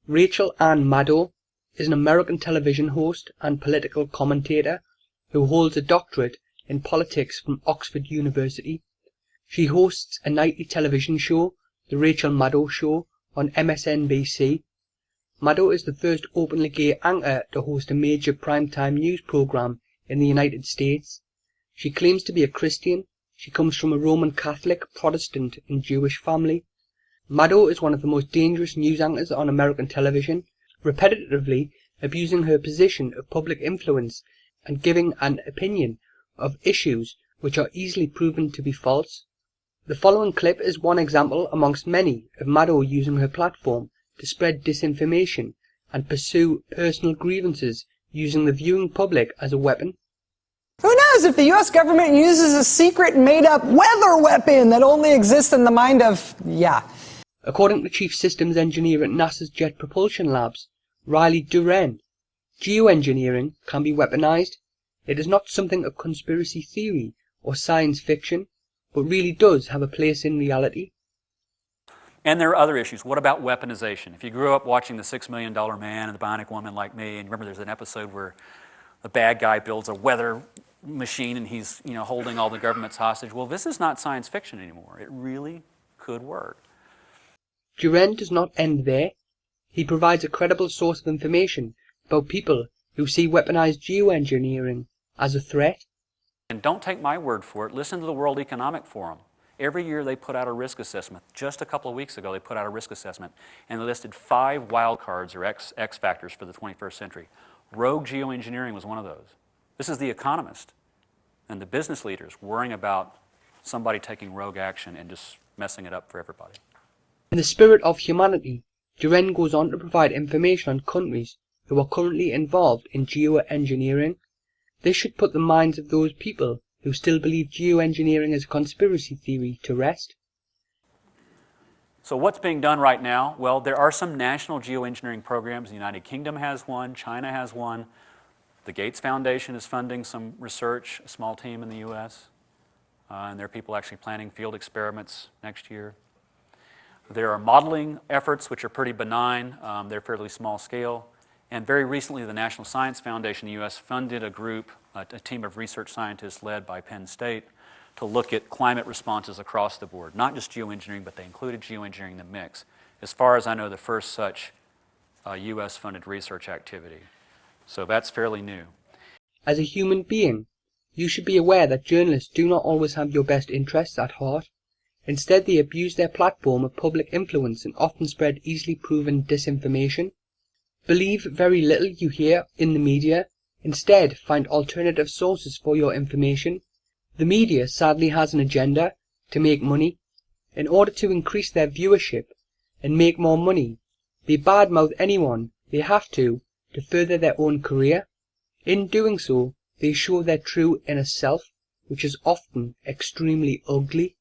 Rachel Maddow is an American television host and political commentator who holds a doctorate in politics from Oxford University. She hosts a nightly television show, The Rachel Maddow Show, on MSNBC. Maddow is the first openly gay anchor to host a major primetime news program in the United States. She claims to be a Christian. She comes from a Roman Catholic, Protestant and Jewish family. Maddow is one of the most dangerous news anchors on American television, repetitively abusing her position of public influence and giving an opinion of issues which are easily proven to be false. The following clip is one example amongst many of Maddow using her platform to spread disinformation and pursue personal grievances using the viewing public as a weapon. Who knows if the U.S. government uses a secret made-up weather weapon that only exists in the mind of, According to Chief Systems Engineer at NASA's Jet Propulsion Labs, Riley Duren, geoengineering can be weaponized. It is not something of conspiracy theory or science fiction, but really does have a place in reality. And there are other issues. What about weaponization? If you grew up watching The $6 Million Man and The Bionic Woman like me, and remember there's an episode where the bad guy builds a weather machine and he's holding all the governments hostage. Well, this is not science fiction anymore. It really could work. Duren does not end there. He provides a credible source of information about people who see weaponized geoengineering as a threat. And don't take my word for it. Listen to the World Economic Forum. Every year they put out a risk assessment. Just a couple of weeks ago they put out a risk assessment and they listed 5 wild cards or X factors for the 21st century. Rogue geoengineering was one of those. This is The Economist and the business leaders worrying about somebody taking rogue action and just messing it up for everybody. In the spirit of humanity, Duren goes on to provide information on countries who are currently involved in geoengineering. This should put the minds of those people who still believe geoengineering is a conspiracy theory to rest. So what's being done right now? Well, there are some national geoengineering programs. The United Kingdom has one, China has one. The Gates Foundation is funding some research, a small team in the US. And there are people actually planning field experiments next year. There are modeling efforts which are pretty benign. They're fairly small scale. And very recently the National Science Foundation in the US funded a group, a team of research scientists led by Penn State, to look at climate responses across the board. Not just geoengineering, but they included geoengineering in the mix. As far as I know, the first such US-funded research activity. So that's fairly new. As a human being, you should be aware that journalists do not always have your best interests at heart. Instead, they abuse their platform of public influence and often spread easily proven disinformation. Believe very little you hear in the media. Instead, find alternative sources for your information. The media sadly has an agenda to make money. In order to increase their viewership and make more money, they badmouth anyone they have to further their own career. In doing so, they show their true inner self, which is often extremely ugly.